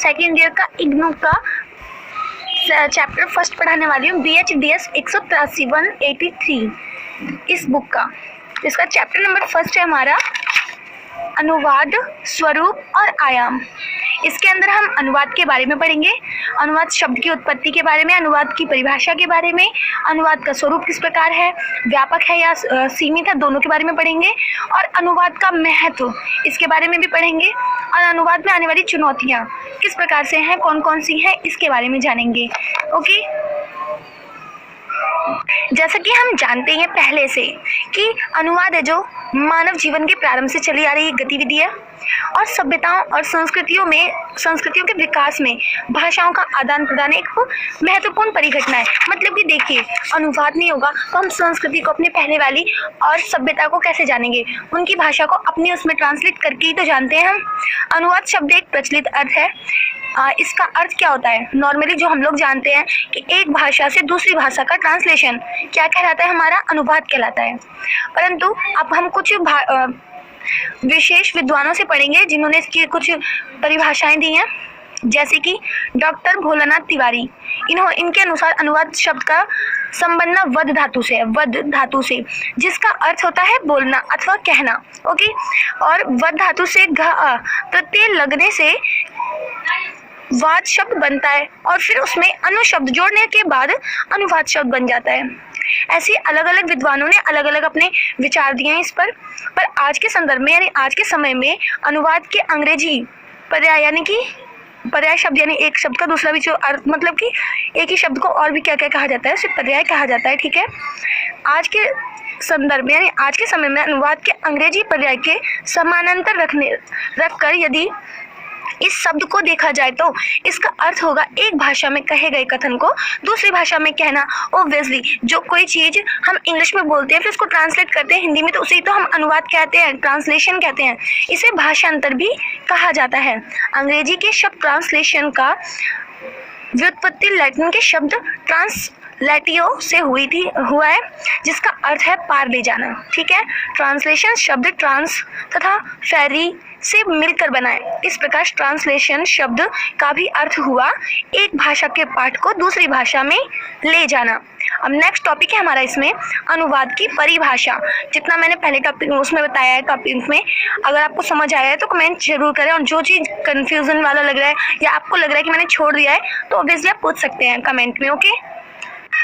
Second year का इग्नू का chapter first पढ़ाने वाली हूँ, BHDS 183 इस बुक का। इसका चैप्टर नंबर फर्स्ट है हमारा अनुवाद, स्वरूप और आयाम। इसके अंदर हम अनुवाद के बारे में पढ़ेंगे, अनुवाद शब्द की उत्पत्ति के बारे में, अनुवाद की परिभाषा के बारे में, अनुवाद का स्वरूप किस प्रकार है, व्यापक है या सीमित है, दोनों के बारे में पढ़ेंगे, और अनुवाद का महत्व इसके बारे में भी पढ़ेंगे, और अनुवाद में आने वाली चुनौतियाँ किस प्रकार से हैं, कौन कौन सी हैं, इसके बारे में जानेंगे। ओके, जैसा कि हम जानते हैं पहले से कि अनुवाद है जो मानव जीवन के प्रारंभ से चली आ रही गतिविधि है और सभ्यताओं और संस्कृतियों के विकास में भाषाओं का आदान प्रदान एक महत्वपूर्ण परिघटना है। मतलब कि देखिए, अनुवाद नहीं होगा तो हम संस्कृति को अपने पहले वाली और सभ्यता को कैसे जानेंगे, उनकी भाषा को अपनी उसमें ट्रांसलेट करके ही तो जानते हैं हम। अनुवाद शब्द एक प्रचलित अर्थ है। इसका अर्थ क्या होता है? नॉर्मली जो हम लोग जानते हैं कि एक भाषा से दूसरी भाषा का ट्रांसलेशन क्या कहलाता है? हमारा अनुवाद कहलाता है। परंतु अब हम कुछ विशेष विद्वानों से पढ़ेंगे जिन्होंने इसकी कुछ परिभाषाएं दी हैं, जैसे कि डॉक्टर भोलानाथ तिवारी। इनके अनुसार अनुवाद शब्द का संबंध वद धातु से है, वद धातु से, जिसका अर्थ होता है बोलना अथवा कहना। ओके, और वद धातु से प्रत्यय लगने से वाद शब्द बनता है और फिर उसमें अनुशब्द जोड़ने के बाद अनुवाद शब्द बन जाता है। ऐसे अलग अलग विद्वानों ने अलग अलग अपने विचार दिए हैं इस पर आज के संदर्भ में यानी आज के समय में अनुवाद के अंग्रेजी पर्याय यानी कि पर्याय शब्द यानी एक शब्द का दूसरा भी जो अर्थ, मतलब कि एक ही शब्द को और भी क्या क्या कहा जाता है, उसे पर्याय कहा जाता है। ठीक है, आज के संदर्भ में यानी आज के समय में अनुवाद के अंग्रेजी पर्याय के समानांतर रखकर यदि इस शब्द को देखा जाए तो इसका अर्थ होगा एक भाषा में कहे गए कथन को दूसरी भाषा में कहना। ऑब्वियसली जो कोई चीज हम इंग्लिश में बोलते हैं फिर उसको ट्रांसलेट करते हैं हिंदी में, तो उसे तो हम अनुवाद कहते हैं, ट्रांसलेशन कहते हैं। इसे भाषांतर भी कहा जाता है। अंग्रेजी के शब्द ट्रांसलेशन का व्युत्पत्ति लैटिन के शब्द ट्रांसलेटियो से हुआ है, जिसका अर्थ है पार ले जाना। ठीक है, ट्रांसलेशन शब्द ट्रांस तथा फेरी से मिलकर बना है। इस प्रकार ट्रांसलेशन शब्द का भी अर्थ हुआ एक भाषा के पाठ को दूसरी भाषा में ले जाना। अब नेक्स्ट टॉपिक है हमारा इसमें अनुवाद की परिभाषा। जितना मैंने पहले टॉपिक उसमें बताया है टॉपिक में, अगर आपको समझ आया है तो कमेंट जरूर करें, और जो चीज़ कन्फ्यूजन वाला लग रहा है या आपको लग रहा है कि मैंने छोड़ दिया है तो ऑब्वियसली आप पूछ सकते हैं कमेंट में। ओके,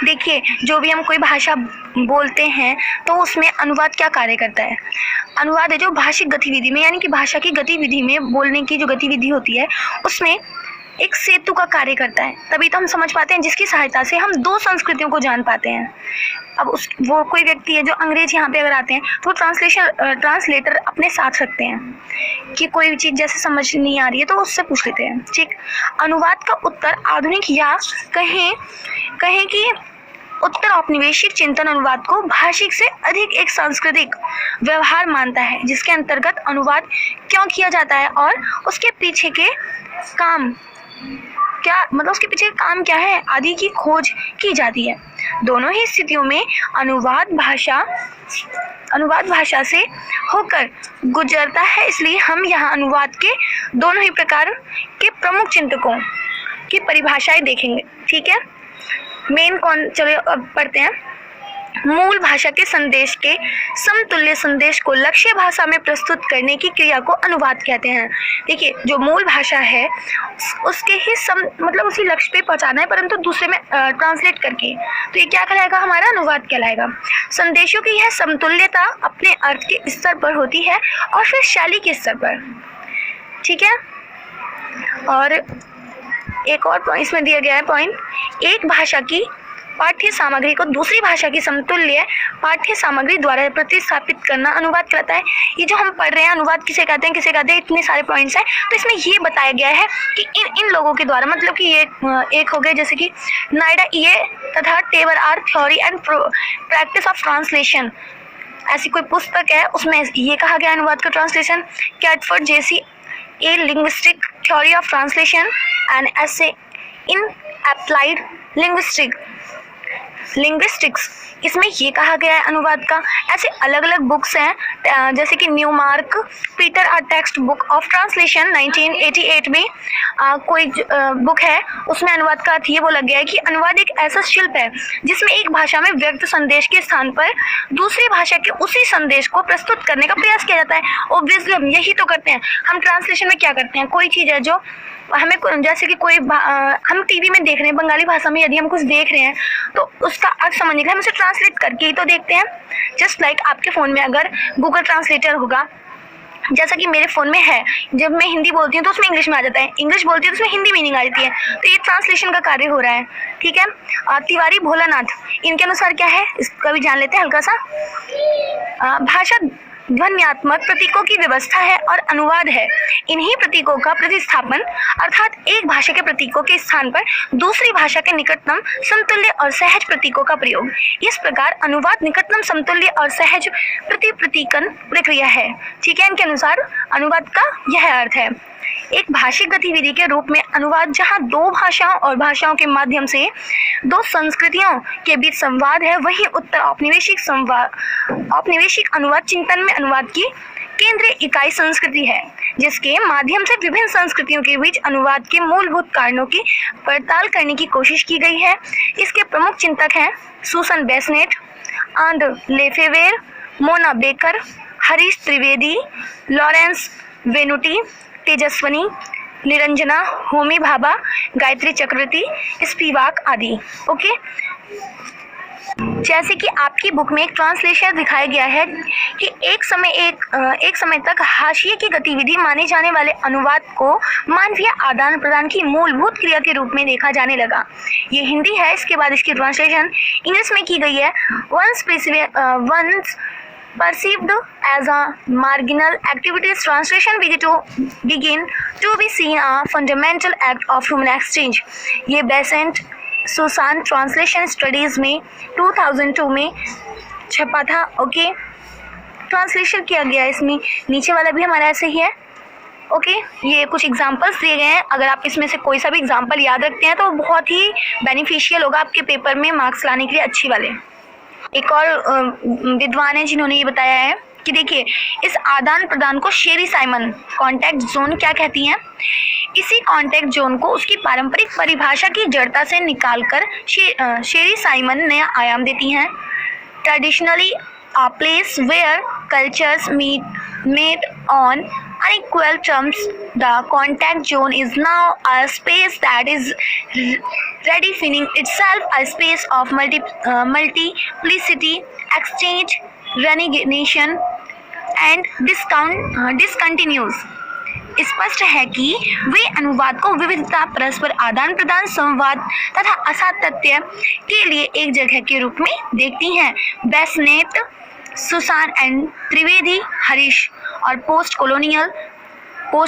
देखिए, जो भी हम कोई भाषा बोलते हैं तो उसमें अनुवाद क्या कार्य करता है? अनुवाद है जो भाषिक गतिविधि में यानी कि भाषा की गतिविधि में बोलने की जो गतिविधि होती है उसमें एक सेतु का कार्य करता है। तभी तो हम समझ पाते हैं, जिसकी सहायता से हम दो संस्कृतियों को जान पाते हैं। अब वो कोई व्यक्ति है जो अंग्रेज यहाँ पे अगर आते हैं तो ट्रांसलेटर अपने साथ रखते हैं कि कोई भी चीज़ जैसे समझ नहीं आ रही है तो उससे पूछ लेते हैं। ठीक, अनुवाद का उत्तर आधुनिक या कहें कि उत्तर औपनिवेशिक चिंतन अनुवाद को भाषिक से अधिक एक सांस्कृतिक व्यवहार मानता है, जिसके अंतर्गत अनुवाद क्यों किया जाता है और उसके पीछे के काम क्या, मतलब उसके पीछे काम क्या है आदि की खोज की जाती है। दोनों ही स्थितियों में अनुवाद भाषा से होकर गुजरता है। इसलिए हम यहाँ अनुवाद के दोनों ही प्रकार के प्रमुख चिंतकों की परिभाषाएं देखेंगे। ठीक है, मेन चलो अब पढ़ते हैं। मूल भाषा के संदेश के समतुल्य संदेश को लक्ष्य भाषा में प्रस्तुत करने की क्रिया को अनुवाद कहते हैं। देखिए, जो मूल भाषा है उसके ही मतलब उसी लक्ष्य पे पहुंचाना है, परंतु दूसरे में ट्रांसलेट करके, तो ये क्या कहलाएगा? हमारा अनुवाद कहलाएगा। संदेशों की यह समतुल्यता अपने अर्थ के स्तर पर होती है और फिर शैली के स्तर पर। ठीक है, और एक और इसमें दिया गया है पॉइंट, एक भाषा की पाठ्य सामग्री को दूसरी भाषा की समतुल्य पाठ्य सामग्री द्वारा प्रतिस्थापित करना अनुवाद कहलाता है। ये जो हम पढ़ रहे हैं अनुवाद किसे कहते हैं, इतने सारे पॉइंट्स हैं, तो इसमें ये बताया गया है कि इन लोगों के द्वारा, मतलब कि ये एक हो गए जैसे कि नाइडा ये तथा Taber R theory and practice of translation, ऐसी कोई पुस्तक है उसमें ये कहा गया अनुवाद का translation. Catford J C a linguistic theory of translation and essay in applied linguistic linguistics, इसमें ये कहा गया है अनुवाद का। ऐसे अलग अलग बुक्स हैं जैसे कि Newmark Peter a textbook of translation 1988 में कोई बुक है, उसमें अनुवाद का अर्थ ये बोला गया है कि अनुवाद एक ऐसा शिल्प है जिसमें एक भाषा में व्यक्त संदेश के स्थान पर दूसरी भाषा के उसी संदेश को प्रस्तुत करने का प्रयास किया जाता है। ऑब्वियसली हम यही तो करते हैं। हम ट्रांसलेशन में क्या करते हैं, कोई चीज़ है जो हमें जैसे कि हम टीवी में देख रहे हैं, बंगाली भाषा में यदि हम कुछ देख रहे हैं तो उसका अर्थ समझने के लिए हम उसे ट्रांसलेट करके ही तो देखते हैं। जस्ट लाइक आपके फ़ोन में अगर गूगल ट्रांसलेटर होगा, जैसा कि मेरे फ़ोन में है, जब मैं हिंदी बोलती हूँ तो उसमें इंग्लिश में आ जाता है, इंग्लिश बोलती हूँ तो उसमें हिंदी मीनिंग आ जाती है, तो ये ट्रांसलेशन का कार्य हो रहा है। ठीक है। तिवारी भोलानाथ, इनके अनुसार क्या है इसका भी जान लेते हैं हल्का सा। भाषा ध्वन्यात्मक प्रतीकों की व्यवस्था है और अनुवाद है। इन्हीं प्रतीकों का प्रतिस्थापन अर्थात एक भाषा के प्रतीकों के स्थान पर दूसरी भाषा के निकटतम समतुल्य और सहज प्रतीकों का प्रयोग। इस प्रकार अनुवाद निकटतम समतुल्य और सहज प्रतीकन प्रक्रिया है। ठीक है। इनके अनुसार अनुवाद का यह अर्थ है। एक भाषिक गतिविधि के रूप में अनुवाद जहां दो भाषाओं और भाषाओं के माध्यम से दो संस्कृतियों के बीच संवाद है, वहीं उत्तर औपनिवेशिक अनुवाद चिंतन में अनुवाद की केंद्रीय इकाई संस्कृति है, जिसके माध्यम से विभिन्न संस्कृतियों के बीच अनुवाद के मूलभूत कारणों की पड़ताल करने की कोशिश की गई है। इसके प्रमुख चिंतक हैं Susan Bassnett, Andre Lefevere, Mona Baker, Harish Trivedi, Lawrence Venuti, Tejaswini, Niranjana, Homi Bhabha, Gayatri Chakravorty, Spivak आदि। ओके। जैसे कि आपकी बुक में एक ट्रांसलेशन दिखाया गया है कि एक समय तक हाशिए की गतिविधि माने जाने वाले अनुवाद को मानवीय आदान प्रदान की मूलभूत क्रिया के रूप में देखा जाने लगा। ये हिंदी है। इसके बाद इसकी ट्रांसलेशन इंग्लिश में की गई है। Once perceived as a marginal activities, translation begin to be seen a fundamental act of human exchange। ये बेसेंट सुसान ट्रांसलेशन स्टडीज में 2002 में छपा था। ओके। ट्रांसलेशन किया गया है इसमें। नीचे वाला भी हमारा ऐसे ही है। ओके। ये कुछ एग्जांपल्स दिए गए हैं। अगर आप इसमें से कोई सा भी एग्जांपल याद रखते हैं तो बहुत ही बेनिफिशियल होगा आपके पेपर में मार्क्स लाने के लिए अच्छी वाले। एक और विद्वान है जिन्होंने ये बताया है कि देखिए इस आदान प्रदान को शेरी साइमन कॉन्टेक्ट जोन क्या कहती हैं। इसी कॉन्टेक्ट जोन को उसकी पारंपरिक परिभाषा की जड़ता से निकालकर शेरी साइमन नया आयाम देती हैं। Traditionally a place where cultures meet on unequal terms, the contact zone is now a space that is redefining itself, a space of multiplicity, exchange, renegation and discontinues। स्पष्ट है कि वे अनुवाद को विविधता, परस्पर आदान प्रदान, संवाद तथा असातत्य के लिए एक जगह के रूप में देखती हैं। Bassinet, Susan and Trivedi, Harish और पोस्ट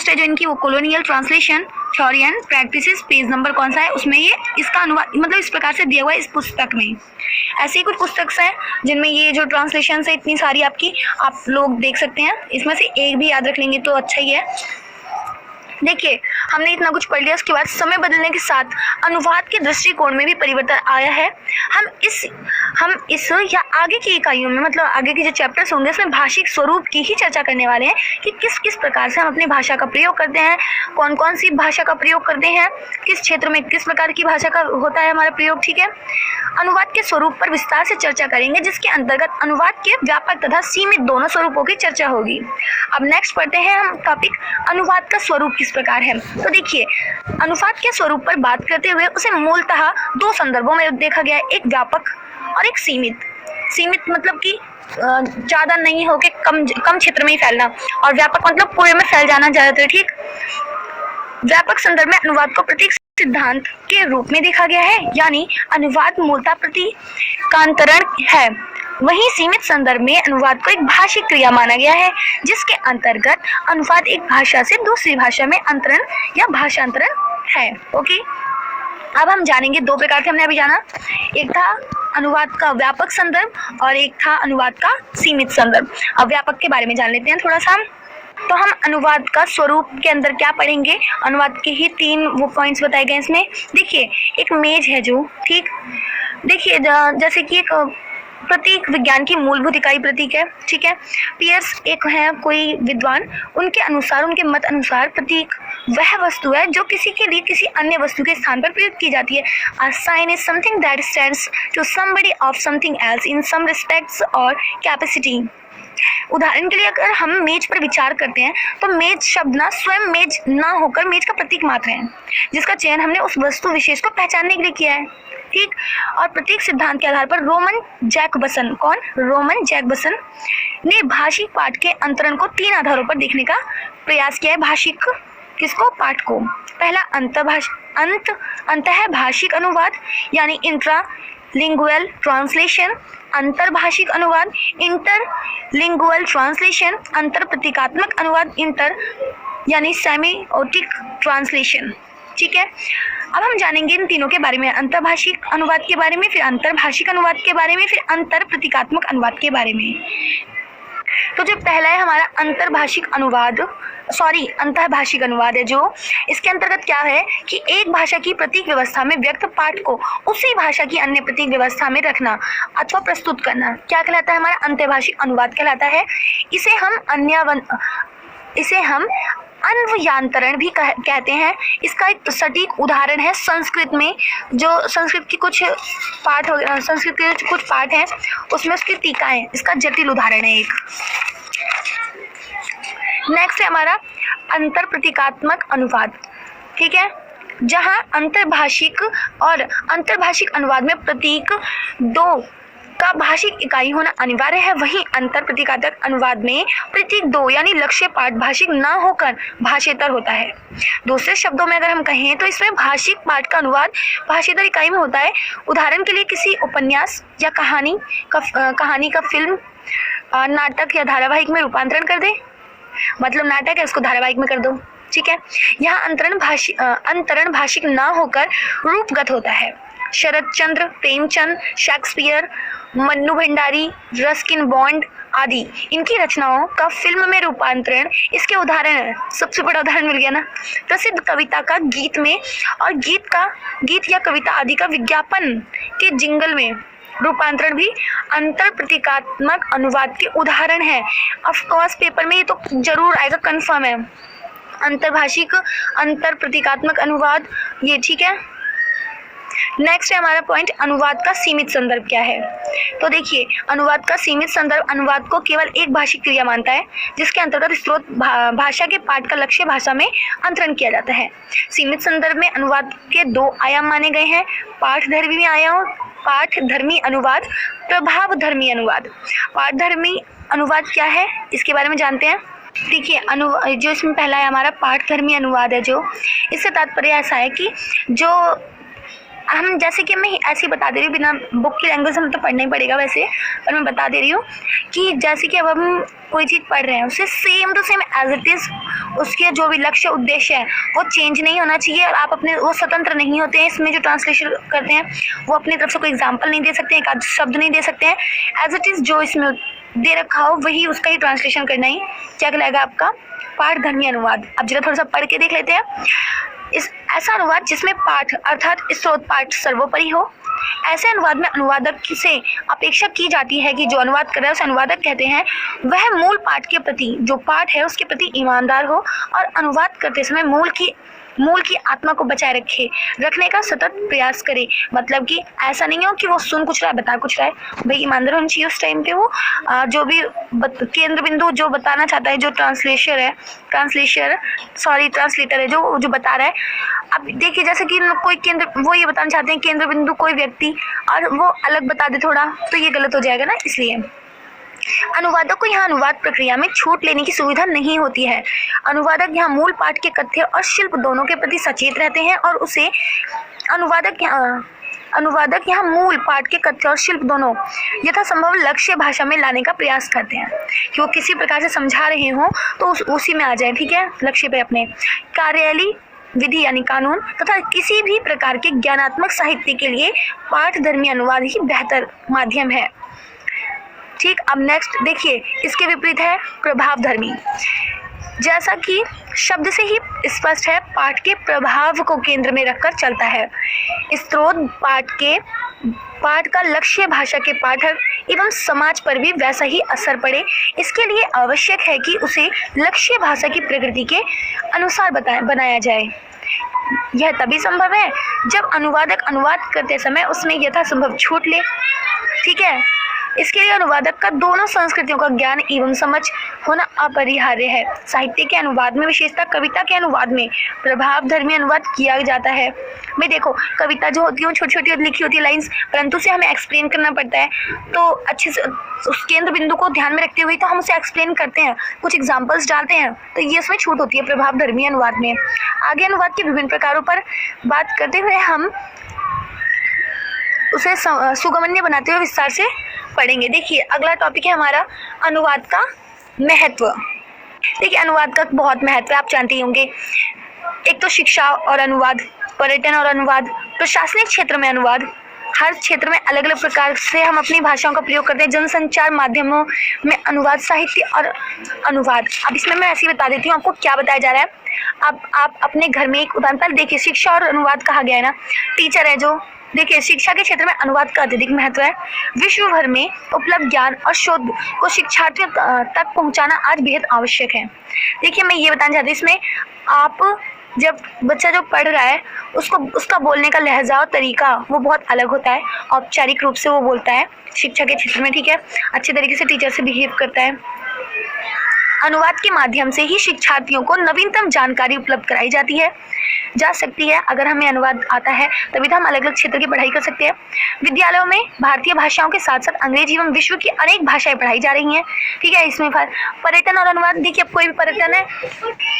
है जो इनकी वो colonial translation theory and practices, page number कौन सा है उसमें ये इसका अनुवाद मतलब इस प्रकार से दिया हुआ है इस पुस्तक में। ऐसे ही कुछ पुस्तक हैं जिनमें ये जो ट्रांसलेशन है इतनी सारी आपकी आप लोग देख सकते हैं। इसमें से एक भी याद रख लेंगे तो अच्छा ही है। देखिए हमने इतना कुछ पढ़ लिया। उसके बाद समय बदलने के साथ अनुवाद के दृष्टिकोण में भी परिवर्तन आया है। हम इस या आगे की इकाइयों में मतलब आगे के जो चैप्टर्स होंगे उसमें भाषिक स्वरूप की ही चर्चा करने वाले हैं कि किस किस प्रकार से हम अपनी भाषा का प्रयोग करते हैं, कौन कौन सी भाषा का प्रयोग करते हैं, किस क्षेत्र में किस प्रकार की भाषा का होता है हमारा प्रयोग। ठीक है। अनुवाद के स्वरूप पर विस्तार से चर्चा करेंगे, जिसके अंतर्गत अनुवाद के व्यापक तथा सीमित दोनों स्वरूपों की चर्चा होगी। अब नेक्स्ट पढ़ते हैं हम टॉपिक अनुवाद का स्वरूप किस प्रकार है। तो देखिए अनुवाद के स्वरूप पर बात करते हुए उसे मूलतः दो संदर्भों में देखा गया है, एक व्यापक और एक सीमित। सीमित मतलब कि ज़्यादा नहीं हो के कम क्षेत्र में ही फैलना, और व्यापक मतलब पूरे में फैल जाना ज़्यादातर। ठीक। व्यापक संदर्भ में अनुवाद को प्रतीक सिद्धांत के रूप में देखा गया है, यानी अनुवाद मूलतः प्रतीकांतरण है। वहीं सीमित संदर्भ में अनुवाद को एक भाषिक क्रिया माना गया है, जिसके अंतर्गत अनुवाद एक भाषा से दूसरी भाषा में अंतरण या भाषांतरण है। ओके। अब हम जानेंगे दो प्रकार के हमने अभी जाना, एक था अनुवाद का व्यापक संदर्भ और एक था अनुवाद का सीमित संदर्भ। अब व्यापक के बारे में जान लेते हैं थोड़ा सा। तो हम अनुवाद का स्वरूप के अंदर क्या पढ़ेंगे, अनुवाद के ही तीन वो पॉइंट्स बताए गए इसमें। देखिए एक मेज है जो, ठीक, देखिए जैसे कि एक प्रतीक विज्ञान की मूलभूत इकाई प्रतीक है, ठीक है। पियर्स एक है कोई विद्वान, उनके अनुसार, उनके मत अनुसार प्रतीक वह वस्तु है जो किसी के लिए किसी अन्य वस्तु के स्थान पर प्रयुक्त की जाती है। A sign is something that stands to somebody of something else in some respects और कैपेसिटी। उदाहरण के लिए अगर हम मेज पर विचार करते हैं तो मेज शब्द ना स्वयं मेज ना होकर मेज का प्रतीक मात्र है, जिसका चयन हमने उस वस्तु विशेष को पहचानने के लिए किया है, ठीक। और प्रतीक सिद्धांत के आधार पर रोमन जैकबसन ने भाषिक पाठ के अंतरण को 3 आधारों पर देखने का प्रयास किया है। भाषिक किसको? पाठ को। पहला अंतःभाषिक अनुवाद यानी इंट्रालिंगुअल ट्रांसलेशन, अंतर्भाषिक अनुवाद इंटरलिंगुअल ट्रांसलेशन, अंतर प्रतीकात्मक अनुवाद इंटर यानी सेमियोटिक ट्रांसलेशन, ठीक है। अब हम जानेंगे इन तीनों के बारे में, अंतर्भाषिक अनुवाद के बारे में, फिर अंतर्भाषिक अनुवाद के बारे में, फिर अंतर प्रतीकात्मक अनुवाद के बारे में। तो जो पहला है हमारा अंतर्भाषिक अनुवाद है, जो इसके अंतर्गत क्या है कि एक भाषा की प्रतीक व्यवस्था में व्यक्त पाठ को उसी भाषा की अन्य प्रतीक व्यवस्था में रखना अथवा प्रस्तुत करना क्या कहलाता है? हमारा अंतर्भाषिक अनुवाद कहलाता है। इसे हम अन्वयांतरण भी कहते हैं। इसका एक सटीक उदाहरण है संस्कृत में, जो संस्कृत के कुछ पाठ हैं उसमें उसकी टीकाएं, इसका जटिल उदाहरण है एक। नेक्स्ट है हमारा अंतर प्रतीकात्मक अनुवाद, ठीक है, जहां अंतर्भाषिक अनुवाद में प्रतीक 2 का भाषिक इकाई होना अनिवार्य है, वहीं अंतर प्रतीकात्मक अनुवाद में प्रतीक 2 यानी लक्ष्य पाठ भाषिक न होकर भाषेतर होता है। दूसरे शब्दों में अगर हम कहें तो इसमें भाषिक पाठ का अनुवाद भाषेतर इकाई में होता है। उदाहरण के लिए किसी उपन्यास या कहानी का फिल्म, नाटक या धारावाहिक में रूपांतरण कर दे, मतलब नाटक है उसको धारावाहिक में कर दो, ठीक है। यहाँ अंतरण भाषिक न होकर रूपगत होता है। Sharat Chandra, Premchand, Shakespeare, Mannu Bhandari, Ruskin Bond आदि इनकी रचनाओं का फिल्म में रूपांतरण इसके उदाहरण है। सबसे बड़ा उदाहरण मिल गया ना। प्रसिद्ध कविता का गीत में और गीत या कविता आदि का विज्ञापन के जिंगल में रूपांतरण भी अंतर प्रतीकात्मक अनुवाद के उदाहरण है। ऑफ कोर्स पेपर में ये तो जरूर आएगा, कंफर्म है। अंतर प्रतीकात्मक अनुवाद ये, ठीक है। नेक्स्ट है हमारा पॉइंट, अनुवाद का सीमित संदर्भ क्या है। तो देखिए, अनुवाद का सीमित संदर्भ अनुवाद को केवल एक भाषिक क्रिया मानता है, जिसके अंतर्गत स्रोत भाषा के पाठ का लक्ष्य भाषा में अंतरण किया जाता है। सीमित संदर्भ में अनुवाद के 2 आयाम माने गए हैं, पाठधर्मी अनुवाद, प्रभावधर्मी अनुवाद। पाठधर्मी अनुवाद क्या है इसके बारे में जानते हैं। देखिए, जो इसमें पहला है हमारा पाठधर्मी अनुवाद है, जो इससे तात्पर्य ऐसा है कि जो हम, जैसे कि मैं ऐसे ही बता दे रही हूँ, बिना बुक की लैंग्वेज हम तो पढ़ना ही पड़ेगा वैसे, पर मैं बता दे रही हूँ कि जैसे कि अब हम कोई चीज़ पढ़ रहे हैं उसे same to same as it is, उसके जो भी लक्ष्य उद्देश्य है वो चेंज नहीं होना चाहिए, और आप अपने वो स्वतंत्र नहीं होते हैं इसमें जो ट्रांसलेशन करते हैं, वो अपनी तरफ से कोई एग्जाम्पल नहीं दे सकते हैं, एक आध शब्द नहीं दे सकते हैं। एज इट इज़ जो इसमें दे रखा हो वही उसका ही ट्रांसलेशन करना ही क्या कहलाएगा आपका पाठधर्मी अनुवाद। अब जरा थोड़ा सा पढ़ के देख लेते हैं। ऐसा अनुवाद जिसमें पाठ अर्थात स्रोत पाठ सर्वोपरि हो। ऐसे अनुवाद में अनुवादक से अपेक्षा की जाती है कि जो अनुवाद कर रहा है उसे अनुवादक कहते हैं, वह मूल पाठ के प्रति, जो पाठ है उसके प्रति ईमानदार हो और अनुवाद करते समय मूल की आत्मा को बचाए रखने का सतत प्रयास करे। मतलब कि ऐसा नहीं हो कि वो सुन कुछ रहा है बता कुछ रहा है, भाई ईमानदार होनी चाहिए उस टाइम पे। वो जो भी केंद्र बिंदु जो बताना चाहता है, जो ट्रांसलेटर है जो बता रहा है। अब देखिए, जैसे कि कोई वो ये बताना चाहते हैं केंद्र बिंदु कोई व्यक्ति, और वो अलग बता दे थोड़ा, तो ये गलत हो जाएगा ना। इसलिए अनुवादक को यहाँ अनुवाद प्रक्रिया में छूट लेने की सुविधा नहीं होती है। अनुवादक यहाँ मूल पाठ के कथ्य और शिल्प दोनों के प्रति सचेत रहते हैं, और उसे अनुवादक यहाँ मूल पाठ के कथ्य और शिल्प दोनों यथासंभव लक्ष्य भाषा में लाने का प्रयास करते हैं कि वो किसी प्रकार से समझा रहे हों तो उसी में आ जाए, ठीक है, लक्ष्य पे अपने। कार्यालय विधि यानी कानून तथा किसी भी प्रकार के ज्ञानात्मक साहित्य के लिए पाठधर्मी अनुवाद ही बेहतर माध्यम है, ठीक। अब नेक्स्ट देखिए, इसके विपरीत है प्रभावधर्मी। जैसा कि शब्द से ही स्पष्ट है, पाठ के प्रभाव को केंद्र में रखकर चलता है। स्रोत पाठ का लक्ष्य भाषा के पाठक एवं समाज पर भी वैसा ही असर पड़े, इसके लिए आवश्यक है कि उसे लक्ष्य भाषा की प्रकृति के अनुसार बनाया जाए। यह तभी संभव है जब अनुवादक अनुवाद करते समय उसमें यथासंभव छूट ले। ठीक है, इसके लिए अनुवादक का दोनों संस्कृतियों का ज्ञान एवं समझ होना अपरिहार्य है। साहित्य के अनुवाद में, विशेषतः कविता के अनुवाद में प्रभावधर्मी अनुवाद किया जाता है। भाई देखो, कविता जो होती है छोटी छोटी लिखी होती है लाइंस, परंतु उसे हमें एक्सप्लेन करना पड़ता है, तो अच्छे से उस केंद्र बिंदु को ध्यान में रखते हुए तो हम उसे एक्सप्लेन करते हैं, कुछ एग्जाम्पल्स डालते हैं, तो ये उसमें छूट होती है प्रभावधर्मी अनुवाद में। आगे अनुवाद के विभिन्न प्रकारों पर बात करते हुए हम उसे सुगमन्य बनाते हुए विस्तार से पढ़ेंगे। देखिए, अगला टॉपिक है हमारा अनुवाद का महत्व। देखिए, अनुवाद का बहुत महत्व है, आप जानते ही होंगे। एक तो शिक्षा और अनुवाद, पर्यटन और अनुवाद, प्रशासनिक क्षेत्र में अनुवाद। हर क्षेत्र में अलग अलग प्रकार से हम अपनी भाषाओं का प्रयोग करते हैं। जनसंचार माध्यमों में अनुवाद, साहित्य और अनुवाद। अब इसमें मैं ऐसे ही बता देती हूँ आपको क्या बताया जा रहा है। अब आप अपने घर में एक उदाहरण पर देखिए, शिक्षा और अनुवाद कहा गया है ना, टीचर है जो, देखिए शिक्षा के क्षेत्र में अनुवाद का अत्यधिक महत्व है। विश्व भर में उपलब्ध ज्ञान और शोध को शिक्षार्थियों तक पहुंचाना आज बेहद आवश्यक है। देखिए, मैं ये बताना चाहती हूँ, इसमें आप जब बच्चा जो पढ़ रहा है उसका बोलने का लहजा और तरीका वो बहुत अलग होता है। औपचारिक रूप से वो बोलता है शिक्षा के क्षेत्र में, ठीक है, अच्छे तरीके से टीचर से बिहेव करता है। अनुवाद के माध्यम से ही शिक्षार्थियों को नवीनतम जानकारी उपलब्ध कराई जा सकती है। अगर हमें अनुवाद आता है तभी तो हम अलग अलग क्षेत्र की पढ़ाई कर सकते हैं। विद्यालयों में भारतीय भाषाओं के साथ साथ अंग्रेजी एवं विश्व की अनेक भाषाएं पढ़ाई जा रही हैं। ठीक है, इसमें पर्यटन और अनुवाद। देखिए, अब कोई भी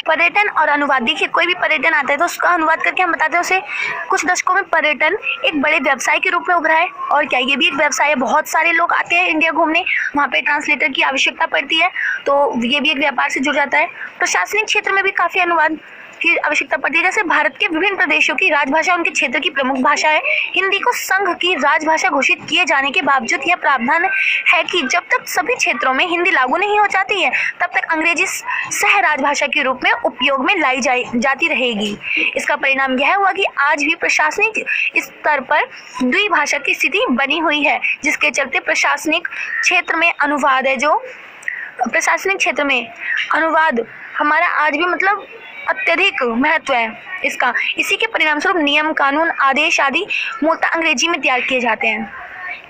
पर्यटन और अनुवाद, देखिए कोई भी पर्यटन आता है तो उसका अनुवाद करके हम बताते हैं उसे। कुछ दशकों में पर्यटन एक बड़े व्यवसाय के रूप में उभरा है, और क्या ये भी एक व्यवसाय है। बहुत सारे लोग आते हैं इंडिया घूमने, वहाँ पे ट्रांसलेटर की आवश्यकता पड़ती है, तो ये भी एक व्यापार से जुड़ जाता है। प्रशासनिक क्षेत्र में भी काफ़ी अनुवाद की आवश्यकता पड़ती है। जैसे भारत के विभिन्न प्रदेशों की राजभाषा उनके क्षेत्र की प्रमुख भाषा है। हिंदी को संघ की राजभाषा घोषित किए जाने के बावजूद यह प्रावधान है कि जब तक सभी क्षेत्रों में हिंदी लागू नहीं हो जाती है तब तक अंग्रेजी सह राजभाषा के रूप में उपयोग में लाई जाती रहेगी। इसका परिणाम यह हुआ कि आज भी प्रशासनिक स्तर पर द्विभाषा की स्थिति बनी हुई है, जिसके चलते प्रशासनिक क्षेत्र में अनुवाद है जो प्रशासनिक क्षेत्र में अनुवाद हमारा आज भी मतलब अत्यधिक महत्व है इसका। इसी के परिणाम स्वरूप नियम, कानून, आदेश आदि मूलतः अंग्रेजी में तैयार किए जाते हैं,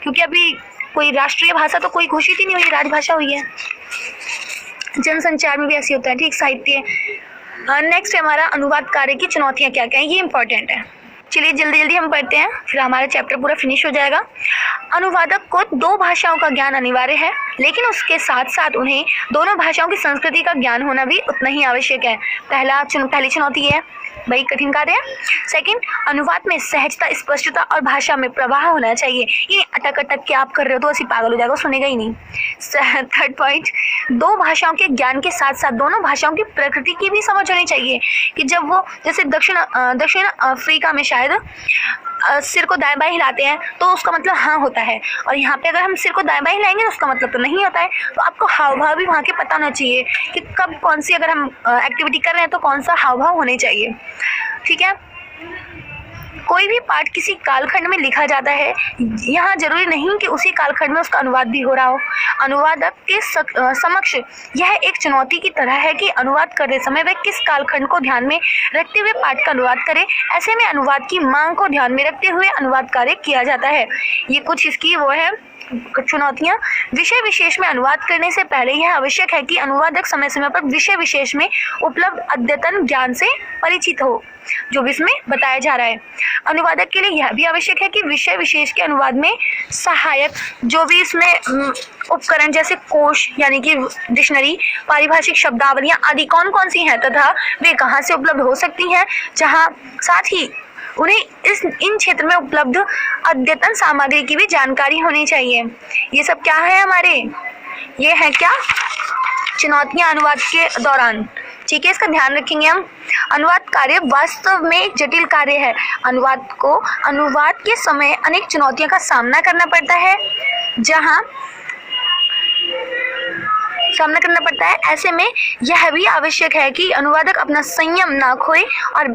क्योंकि अभी कोई राष्ट्रीय भाषा तो कोई घोषित ही नहीं हुई, राजभाषा हुई है। जनसंचार में भी ऐसी होता है। ठीक, साहित्य। नेक्स्ट है हमारा अनुवाद कार्य की चुनौतियाँ क्या क्या हैं, ये इंपॉर्टेंट है। चलिए जल्दी हम पढ़ते हैं, फिर हमारा चैप्टर पूरा फिनिश हो जाएगा। अनुवादक को 2 भाषाओं का ज्ञान अनिवार्य है, लेकिन उसके साथ साथ उन्हें दोनों भाषाओं की संस्कृति का ज्ञान होना भी उतना ही आवश्यक है। पहली चुनौती है भाई, कठिन कार्य है। सेकंड, अनुवाद में सहजता, स्पष्टता और भाषा में प्रवाह होना चाहिए। ये अटक के आप कर रहे हो तो ऐसी पागल हो जाएगा, सुनेगा ही नहीं। थर्ड पॉइंट, 2 भाषाओं के ज्ञान के साथ साथ दोनों भाषाओं की प्रकृति की भी समझ होनी चाहिए, कि जब वो जैसे दक्षिण अफ्रीका में शायद सिर को दाएं बाएं हिलाते हैं तो उसका मतलब हाँ होता है, और यहाँ पे अगर हम सिर को दाएं बाएं हिलाएंगे तो उसका मतलब तो नहीं होता है। तो आपको हाव भाव भी वहाँ के पता होना चाहिए कि कब कौन सी अगर हम एक्टिविटी कर रहे हैं तो कौन सा हाव भाव होने चाहिए। ठीक है, कोई भी पाठ किसी कालखंड में लिखा जाता है, यहाँ जरूरी नहीं कि उसी कालखंड में उसका अनुवाद भी हो रहा हो। अनुवादक के समक्ष यह एक चुनौती की तरह है कि अनुवाद करते समय वह किस कालखंड को ध्यान में रखते हुए पाठ का अनुवाद करे। ऐसे में अनुवाद की मांग को ध्यान में रखते हुए अनुवाद कार्य किया जाता है। ये कुछ इसकी वो है चुनौतियाँ। विषय विशेष में अनुवाद करने से पहले यह आवश्यक है कि अनुवादक समय समय पर विषय विशेष में उपलब्ध अद्यतन ज्ञान से परिचित हो, जो भी इसमें बताया जा रहा है। अनुवादक के लिए यह भी आवश्यक है कि विषय विशेष के अनुवाद में सहायक जो भी इसमें उपकरण जैसे कोश यानी कि डिक्शनरी, पारिभाषिक शब्दावलियां आदि कौन कौन सी हैं तथा वे कहाँ से उपलब्ध हो सकती हैं, जहाँ साथ ही उन्हें इन क्षेत्र में उपलब्ध अद्यतन सामग्री की भी जानकारी होनी चाहिए। ये सब क्या है हमारे, ये है क्या चुनौतियां अनुवाद के दौरान। ठीक है, इसका ध्यान रखेंगे हम। अनुवाद कार्य वास्तव में एक जटिल कार्य है। अनुवाद के समय अनेक चुनौतियों का सामना करना पड़ता है, जहां सामना करना पड़ता है। ऐसे में यह भी आवश्यक है कि अनुवादक अपना संयम ना खोए और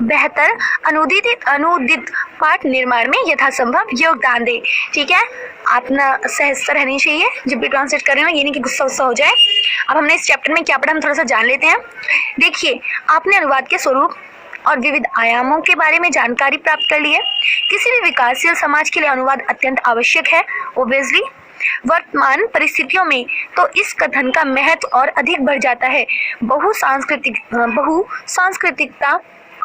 बेहतर अनुदित पाठ निर्माण में यथासंभव योगदान दे। ठीक है, आप ना सहजता रहनी चाहिए जब भी ट्रांसलेट कर रहे हो, ये नहीं कि गुस्सा हो जाए। अब हमने इस चैप्टर में क्या पढ़ा, हम थोड़ा सा जान लेते हैं। देखिए, आपने अनुवाद के स्वरूप और विविध आयामों के बारे में जानकारी प्राप्त कर ली है। किसी भी विकासशील समाज के लिए अनुवाद अत्यंत आवश्यक है। ओब्वियसली वर्तमान परिस्थितियों में तो इस कथन का महत्व और अधिक बढ़ जाता है। बहुसांस्कृतिकता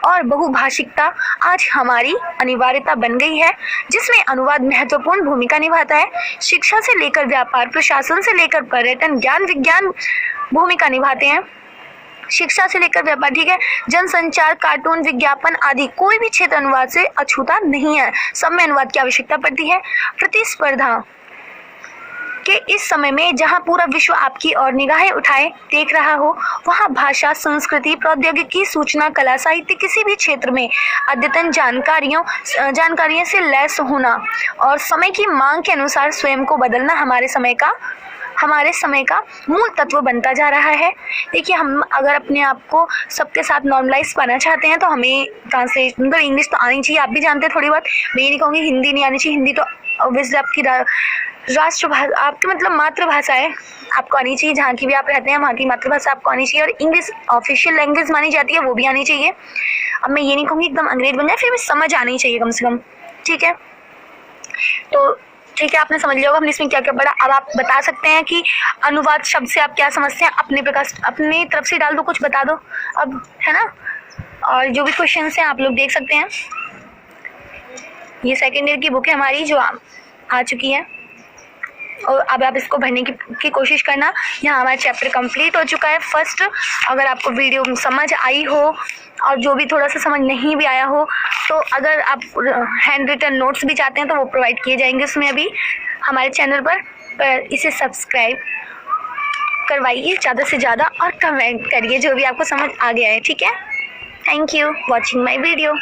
और बहुभाषिकता आज हमारी अनिवार्यता बन गई है, जिसमें अनुवाद महत्वपूर्ण भूमिका निभाता है। शिक्षा से लेकर व्यापार, प्रशासन से लेकर पर्यटन, ज्ञान विज्ञान भूमिका निभाते हैं। शिक्षा से लेकर व्यापार, ठीक है, जनसंचार, कार्टून, विज्ञापन आदि कोई भी क्षेत्र अनुवाद से अछूता नहीं है। सब में अनुवाद की आवश्यकता पड़ती है। प्रतिस्पर्धा के इस समय में जहां पूरा विश्व आपकी ओर निगाहें उठाए देख रहा हो, वहां भाषा, संस्कृति, प्रौद्योगिकी, सूचना, कला, साहित्य, किसी भी क्षेत्र में अद्यतन जानकारियों से लैस होना और समय की मांग के अनुसार स्वयं को बदलना हमारे समय का मूल तत्व बनता जा रहा है। देखिए, हम अगर अपने आप को सबके साथ नॉर्मलाइज पाना चाहते हैं तो हमें ट्रांसलेट मतलब इंग्लिश तो आनी चाहिए। आप भी जानते हैं थोड़ी बहुत, मैं ये नहीं कहूँगी हिंदी नहीं आनी चाहिए। हिंदी तो ऑब्वियसली आपकी राष्ट्रभाषा, आपकी मतलब मातृभाषा है, आपको आनी चाहिए। जहाँ की भी आप रहते हैं वहाँ की मातृभाषा आपको आनी चाहिए, और इंग्लिश ऑफिशियल लैंग्वेज मानी जाती है, वो भी आनी चाहिए। अब मैं ये नहीं कहूँगी एकदम अंग्रेज बन जाए, फिर भी समझ आनी चाहिए कम से कम। ठीक है, तो ठीक है, आपने समझ लिया होगा हमने इसमें क्या क्या पढ़ा। अब आप बता सकते हैं कि अनुवाद शब्द से आप क्या समझते हैं। अपने तरफ से डाल दो, कुछ बता दो अब, है ना। और जो भी क्वेश्चन हैं आप लोग देख सकते हैं। ये सेकेंड ईयर की बुक है हमारी जो आ चुकी है, और अब आप इसको भरने की कोशिश करना। यहाँ हमारा चैप्टर कंप्लीट हो चुका है फर्स्ट। अगर आपको वीडियो समझ आई हो और जो भी थोड़ा सा समझ नहीं भी आया हो, तो अगर आप हैंड रिटन नोट्स भी चाहते हैं तो वो प्रोवाइड किए जाएंगे उसमें अभी हमारे चैनल पर इसे सब्सक्राइब करवाइए ज़्यादा से ज़्यादा और कमेंट करिए जो भी आपको समझ आ गया है। ठीक है, thank you watching my video.